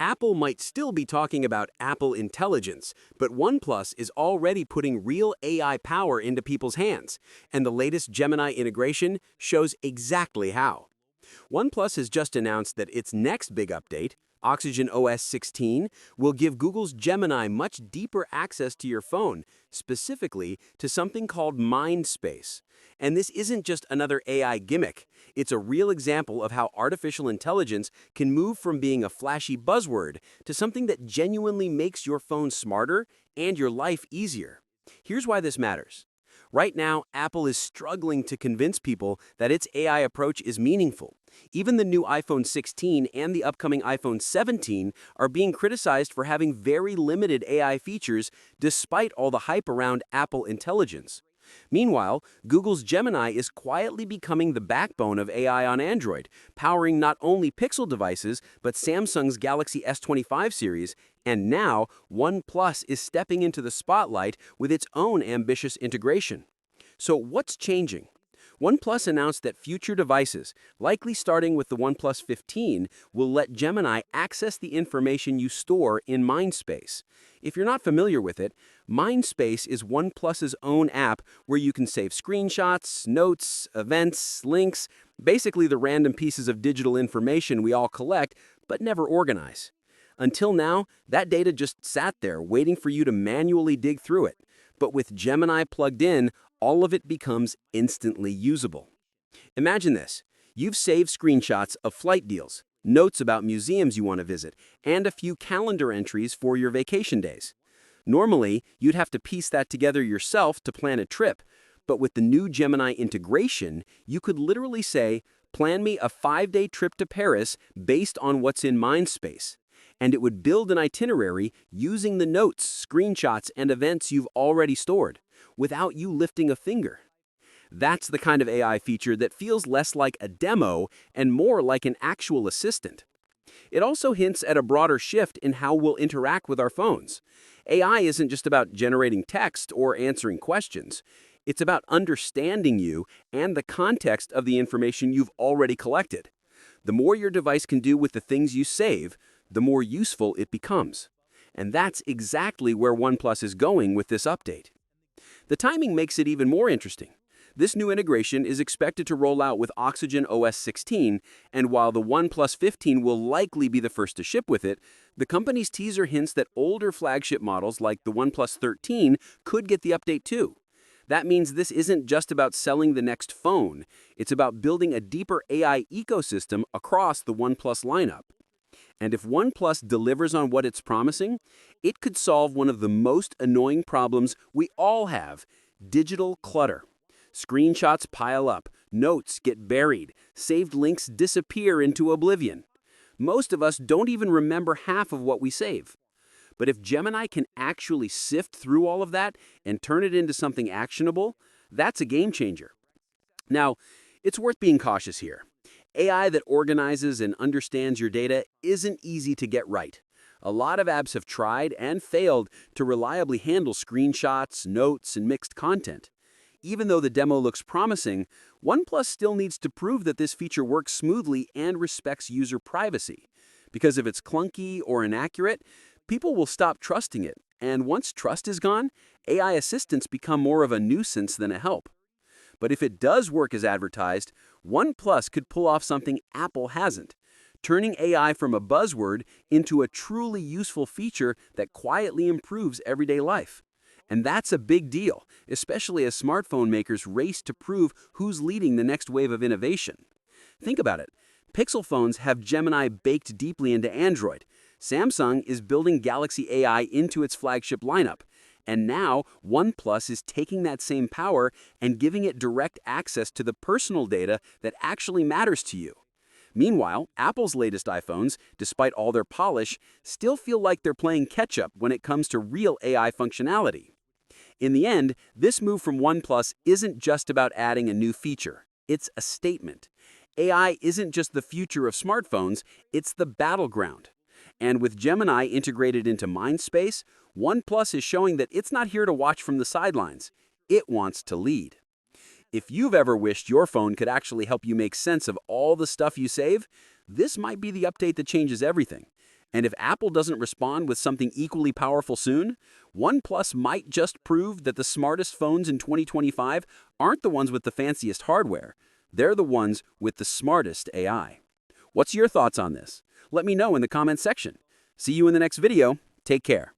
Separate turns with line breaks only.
Apple might still be talking about Apple Intelligence, but OnePlus is already putting real AI power into people's hands, and the latest Gemini integration shows exactly how. OnePlus has just announced that its next big update, OxygenOS 16, will give Google's Gemini much deeper access to your phone, specifically to something called MindSpace. And this isn't just another AI gimmick. It's a real example of how artificial intelligence can move from being a flashy buzzword to something that genuinely makes your phone smarter and your life easier. Here's why this matters. Right now, Apple is struggling to convince people that its AI approach is meaningful. Even the new iPhone 16 and the upcoming iPhone 17 are being criticized for having very limited AI features despite all the hype around Apple Intelligence. Meanwhile, Google's Gemini is quietly becoming the backbone of AI on Android, powering not only Pixel devices, but Samsung's Galaxy S25 series, and now OnePlus is stepping into the spotlight with its own ambitious integration. So what's changing? OnePlus announced that future devices, likely starting with the OnePlus 15, will let Gemini access the information you store in MindSpace. If you're not familiar with it, MindSpace is OnePlus's own app where you can save screenshots, notes, events, links, basically the random pieces of digital information we all collect but never organize. Until now, that data just sat there waiting for you to manually dig through it. But with Gemini plugged in, all of it becomes instantly usable. Imagine this. You've saved screenshots of flight deals, notes about museums you want to visit, and a few calendar entries for your vacation days. Normally, you'd have to piece that together yourself to plan a trip, but with the new Gemini integration, you could literally say, "Plan me a 5-day trip to Paris based on what's in MindSpace." And it would build an itinerary using the notes, screenshots, and events you've already stored, without you lifting a finger. That's the kind of AI feature that feels less like a demo and more like an actual assistant. It also hints at a broader shift in how we'll interact with our phones. AI isn't just about generating text or answering questions. It's about understanding you and the context of the information you've already collected. The more your device can do with the things you save, the more useful it becomes. And that's exactly where OnePlus is going with this update. The timing makes it even more interesting. This new integration is expected to roll out with OxygenOS 16, and while the OnePlus 15 will likely be the first to ship with it, the company's teaser hints that older flagship models like the OnePlus 13 could get the update too. That means this isn't just about selling the next phone, it's about building a deeper AI ecosystem across the OnePlus lineup. And if OnePlus delivers on what it's promising, it could solve one of the most annoying problems we all have: digital clutter. Screenshots pile up, notes get buried, saved links disappear into oblivion. Most of us don't even remember half of what we save. But if Gemini can actually sift through all of that and turn it into something actionable, that's a game changer. Now, it's worth being cautious here. AI that organizes and understands your data isn't easy to get right. A lot of apps have tried and failed to reliably handle screenshots, notes, and mixed content. Even though the demo looks promising, OnePlus still needs to prove that this feature works smoothly and respects user privacy. Because if it's clunky or inaccurate, people will stop trusting it, and once trust is gone, AI assistants become more of a nuisance than a help. But if it does work as advertised, OnePlus could pull off something Apple hasn't, turning AI from a buzzword into a truly useful feature that quietly improves everyday life. And that's a big deal, especially as smartphone makers race to prove who's leading the next wave of innovation. Think about it. Pixel phones have Gemini baked deeply into Android. Samsung is building Galaxy AI into its flagship lineup. And now, OnePlus is taking that same power and giving it direct access to the personal data that actually matters to you. Meanwhile, Apple's latest iPhones, despite all their polish, still feel like they're playing catch-up when it comes to real AI functionality. In the end, this move from OnePlus isn't just about adding a new feature. It's a statement. AI isn't just the future of smartphones, it's the battleground. And with Gemini integrated into MindSpace, OnePlus is showing that it's not here to watch from the sidelines. It wants to lead. If you've ever wished your phone could actually help you make sense of all the stuff you save, this might be the update that changes everything. And if Apple doesn't respond with something equally powerful soon, OnePlus might just prove that the smartest phones in 2025 aren't the ones with the fanciest hardware. They're the ones with the smartest AI. What's your thoughts on this? Let me know in the comments section. See you in the next video. Take care.